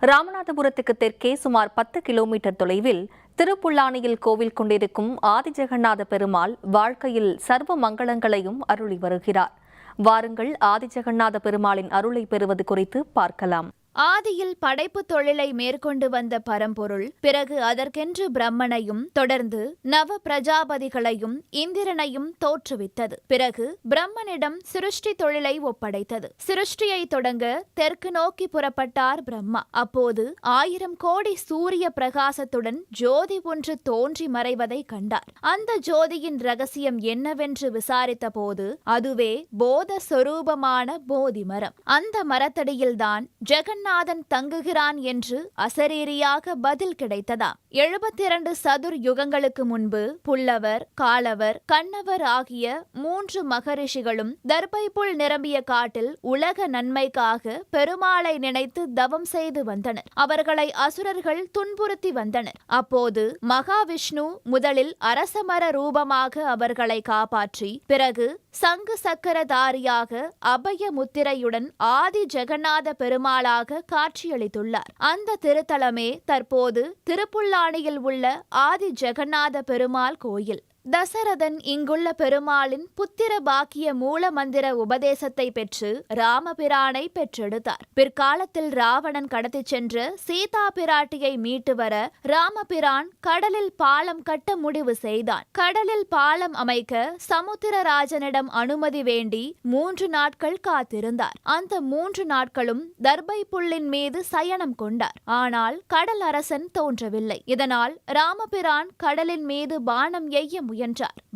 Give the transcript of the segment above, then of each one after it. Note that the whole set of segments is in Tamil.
ராமநாதபுரத்துக்கு தெற்கே சுமார் 10 கிலோமீட்டர் தொலைவில் திருப்புல்லானியில் கோவில் கொண்டிருக்கும் ஆதிஜெகநாத பெருமாள் வாழ்க்கையில் சர்வ மங்களங்களையும் அருளி வருகிறார். வாருங்கள் ஆதிஜெகநாத பெருமாளின் அருளை பெறுவது குறித்து பார்க்கலாம். ஆதியில் படைப்பு தொழிலை மேற்கொண்டு வந்த பரம்பொருள் பிறகு அதற்கென்று பிரம்மனையும் தொடர்ந்து நவ பிரஜாபதிகளையும் இந்திரனையும் தோற்றுவித்தது. பிறகு பிரம்மனிடம் சிருஷ்டி தொழிலை ஒப்படைத்தது. சிருஷ்டியை தொடங்க தெற்கு நோக்கி புறப்பட்டார் பிரம்மா. அப்போது 1000 கோடி சூரிய பிரகாசத்துடன் ஜோதி ஒன்று தோன்றி மறைவதை கண்டார். அந்த ஜோதியின் ரகசியம் என்னவென்று விசாரித்த போது அதுவே போத சொரூபமான போதி மரம். அந்த மரத்தடியில்தான் ஜெகநாதன் தங்குகிறான் என்று அசரீரியாக பதில் கிடைத்ததாம். 72 சதுர் யுகங்களுக்கு முன்பு புல்லவர், காலவர், கண்ணவர் ஆகிய 3 மகரிஷிகளும் தர்பைப்புல் நிரம்பிய காட்டில் உலக நன்மைக்காக பெருமாளை நினைத்து தவம் செய்து வந்தனர். அவர்களை அசுரர்கள் துன்புறுத்தி வந்தனர். அப்போது மகாவிஷ்ணு முதலில் அரசமர ரூபமாக அவர்களை காப்பாற்றி பிறகு சங்கு சக்கரதாரியாக அபய முத்திரையுடன் ஆதி ஜெகநாத பெருமாளாக காட்சியளித்துள்ளார். அந்த திருத்தலமே தற்போது திருப்புல்லானியில் உள்ள ஆதி ஜெகநாத பெருமாள் கோயில். தசரதன் இங்குள்ள பெருமாளின் புத்திர பாக்கிய மூல மந்திர உபதேசத்தை பெற்று ராமபிரானை பெற்றெடுத்தார். பிற்காலத்தில் ராவணன் கடத்திச் சென்ற சீதா பிராட்டியை மீட்டு வர ராமபிரான் கடலில் பாலம் கட்ட முடிவு செய்தான். கடலில் பாலம் அமைக்க சமுத்திரராஜனிடம் அனுமதி வேண்டி 3 நாட்கள் காத்திருந்தார். அந்த 3 நாட்களும் தர்பை புல்லின் மீது சயனம் கொண்டார். ஆனால் கடல் அரசன் தோன்றவில்லை. இதனால் ராமபிரான் கடலின் மீது பானம் எய்ய முயன்றார்.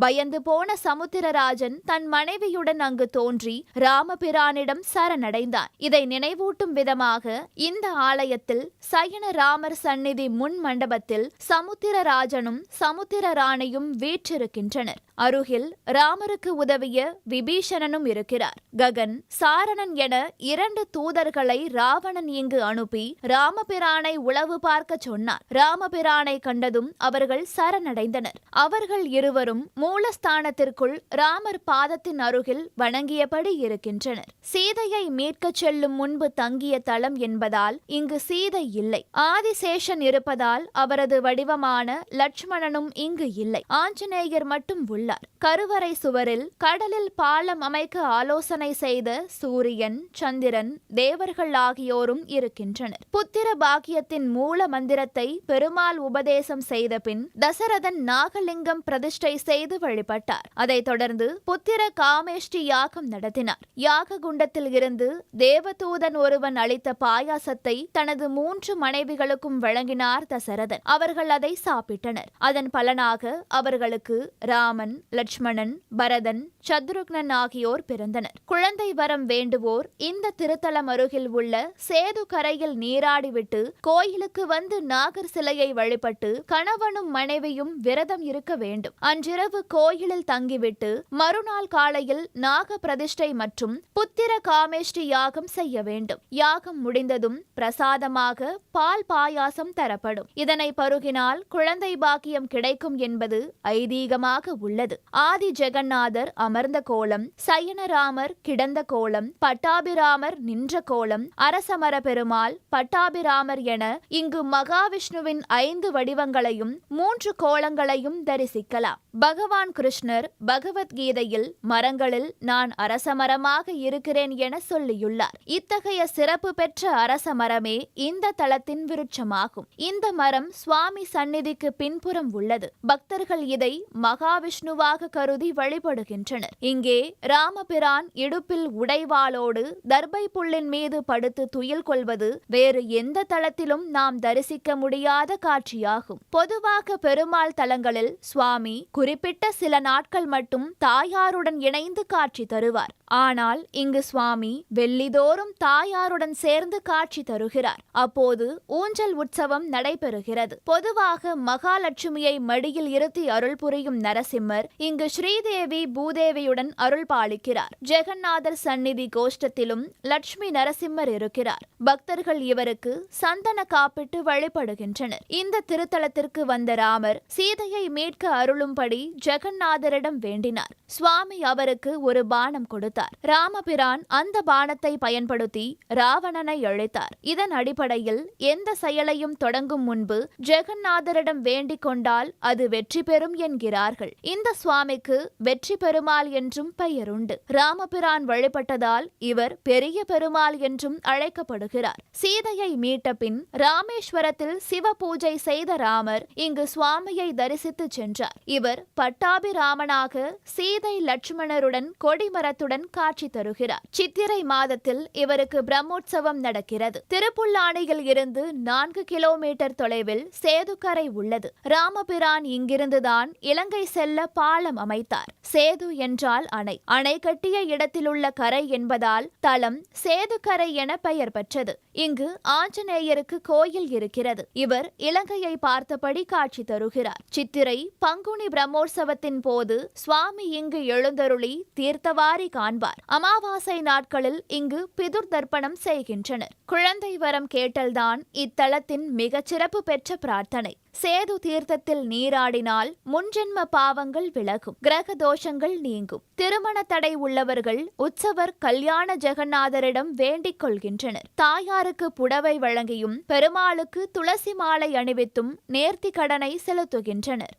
பயந்து போன சமுத்திரராஜன் தன் மனைவியுடன் அங்கு தோன்றி ராமபிரானிடம் சரணடைந்தான். இதை நினைவூட்டும் விதமாக இந்த ஆலயத்தில் சயன ராமர் சந்நிதி முன் மண்டபத்தில் சமுத்திரராஜனும் சமுத்திரராணியும் வீற்றிருக்கின்றனர். அருகில் ராமருக்கு உதவிய விபீஷணனும் இருக்கிறார். ககன், சாரணன் என 2 தூதர்களை ராவணன் இங்கு அனுப்பி ராமபிரானை உளவு பார்க்க சொன்னார். ராமபிரானை கண்டதும் அவர்கள் சரணடைந்தனர். அவர்கள் இருவரும் மூலஸ்தானத்திற்குள் ராமர் பாதத்தின் அருகில் வணங்கியபடி இருக்கின்றனர். சீதையை மீட்கச் செல்லும் முன்பு தங்கிய தலம் என்பதால் இங்கு சீதை இல்லை. ஆதிசேஷன் இருப்பதால் அவரது வடிவமான லட்சுமணனும் இங்கு இல்லை. ஆஞ்சநேயர் மட்டும் உள்ளார். கருவறை சுவரில் கடலில் பாலம் அமைக்க ஆலோசனை செய்த சூரியன், சந்திரன், தேவர்கள் ஆகியோரும் இருக்கின்றனர். புத்திர பாக்கியத்தின் மூல மந்திரத்தை பெருமாள் உபதேசம் செய்த பின் தசரதன் நாகலிங்கம் பிரதிஷ்டை செய்து வழிபட்டார். அதைத் தொடர்ந்து புத்திர காமேஷ்டி யாகம் நடத்தினார். யாக குண்டத்தில் இருந்து தேவதூதன் ஒருவன் அளித்த பாயாசத்தை தனது 3 மனைவிகளுக்கும் வழங்கினார் தசரதன். அவர்கள் அதை சாப்பிட்டனர். அதன் பலனாக அவர்களுக்கு ராமன், லட்சுமணன், பரதன், சத்ருக்னன் ஆகியோர் பிறந்தனர். குழந்தை வரம் வேண்டுவோர் இந்த திருத்தலம் அருகில் உள்ள சேது கரையில் நீராடிவிட்டு கோயிலுக்கு வந்து நாகர் சிலையை வழிபட்டு கணவனும் மனைவியும் விரதம் இருக்க வேண்டும். அன்றிரவு கோயிலில் தங்கிவிட்டு மறுநாள் காலையில் நாக பிரதிஷ்டை மற்றும் புத்திர காமேஷ்டி யாகம் செய்ய வேண்டும். யாகம் முடிந்ததும் பிரசாதமாக பால் பாயாசம் தரப்படும். இதனை பருகினால் குழந்தை பாக்கியம் கிடைக்கும் என்பது ஐதீகமாக உள்ளது. ஆதி ஜெகநாதர் அமர்ந்த கோலம், சயனராமர் கிடந்த கோலம், பட்டாபிராமர் நின்ற கோலம், அரசமர பெருமாள், பட்டாபிராமர் என இங்கு மகாவிஷ்ணுவின் 5 வடிவங்களையும் 3 கோலங்களையும் தரிசிக்கலாம். பகவான் கிருஷ்ணர் பகவத்கீதையில் மரங்களில் நான் அரசமரமாக இருக்கிறேன் என சொல்லியுள்ளார். இத்தகைய சிறப்பு பெற்ற அரசமரமே இந்த தலத்தின் விருட்சமாகும். இந்த மரம் சுவாமி சந்நிதிக்கு பின்புறம் உள்ளது. பக்தர்கள் இதை மகாவிஷ்ணுவாக கருதி வழிபடுகின்றனர். இங்கே ராமபிரான் இடுப்பில் உடைவாளோடு தர்பை புல்லின் மீது படுத்து துயில் கொள்வது வேறு எந்த தலத்திலும் நாம் தரிசிக்க முடியாத காட்சியாகும். பொதுவாக பெருமாள் தலங்களில் சுவாமி குறிப்பிட்ட சில நாட்கள் மட்டும் தாயாருடன் இணைந்து காட்சி தருவார். ஆனால் இங்கு சுவாமி வெள்ளிதோறும் தாயாருடன் சேர்ந்து காட்சி தருகிறார். அப்போது ஊஞ்சல் உற்சவம் நடைபெறுகிறது. பொதுவாக மகாலட்சுமியை மடியில் இருத்தி அருள் புரியும் நரசிம்மர் இங்கு ஸ்ரீதேவி பூதேவி பூதேவியுடன் அருள் பாலிக்கிறார். ஜெகநாதர் சந்நிதி கோஷ்டத்திலும் லட்சுமி நரசிம்மர் இருக்கிறார். பக்தர்கள் இவருக்கு சந்தன காப்பிட்டு வழிபடுகின்றனர். இந்த திருத்தலத்திற்கு வந்த ராமர் சீதையை மீட்க அருளும்படி ஜெகநாதரிடம் வேண்டினார். சுவாமி அவருக்கு ஒரு பானம் கொடுத்தார். ராமபிரான் அந்த பானத்தை பயன்படுத்தி ராவணனை அழித்தார். இதன் அடிப்படையில் எந்த செயலையும் தொடங்கும் முன்பு ஜெகநாதரிடம் வேண்டிக் கொண்டால் அது வெற்றி பெறும் என்கிறார்கள். இந்த சுவாமிக்கு வெற்றி பெருமாள் என்றும் பெயருண்டு. ராமபிரான் வழிபட்டதால் இவர் பெரிய பெருமாள் என்றும் அழைக்கப்படுகிறார். சீதையை மீட்ட பின் ராமேஸ்வரத்தில் சிவ பூஜை செய்த ராமர் இங்கு சுவாமியை தரிசித்து சென்றார். இவர் பட்டாபிராமனாக சீதை லட்சுமணருடன் கொடிமரத்துடன் காட்சி தருகிறார். சித்திரை மாதத்தில் இவருக்கு பிரம்மோற்சவம் நடக்கிறது. திருப்புல்லானியில் இருந்து 4 கிலோமீட்டர் தொலைவில் சேதுக்கரை உள்ளது. ராமபிரான் இங்கிருந்துதான் இலங்கை செல்ல பாலம் அமைத்தார். சேது என்றால் அணை. அணை கட்டிய இடத்திலுள்ள கரை என்பதால் தலம் சேதுக்கரை என பெயர் பெற்றது. இங்கு ஆஞ்சநேயருக்கு கோயில் இருக்கிறது. இவர் இலங்கையை பார்த்தபடி காட்சி தருகிறார். சித்திரை பங்குனி பிரம்மோற்சவத்தின் போது சுவாமி இங்கு எழுந்தருளி தீர்த்தவாரி காண்பார். அமாவாசை நாட்களில் இங்கு பிதுர் தர்ப்பணம் செய்கின்றனர். குழந்தை வரம் கேட்டல்தான் இத்தலத்தின் மிகச்சிறப்பு பெற்ற பிரார்த்தனை. சேது தீர்த்தத்தில் நீராடினால் முன்ஜென்ம பாவங்கள் விலகும், கிரக தோஷங்கள் நீங்கும். திருமண தடை உள்ளவர்கள் உற்சவர் கல்யாண ஜெகநாதரிடம் வேண்டிக் கொள்கின்றனர். தாயாருக்கு புடவை வழங்கியும் பெருமாளுக்கு துளசி மாலை அணிவித்தும் நேர்த்தி கடனை செலுத்துகின்றனர்.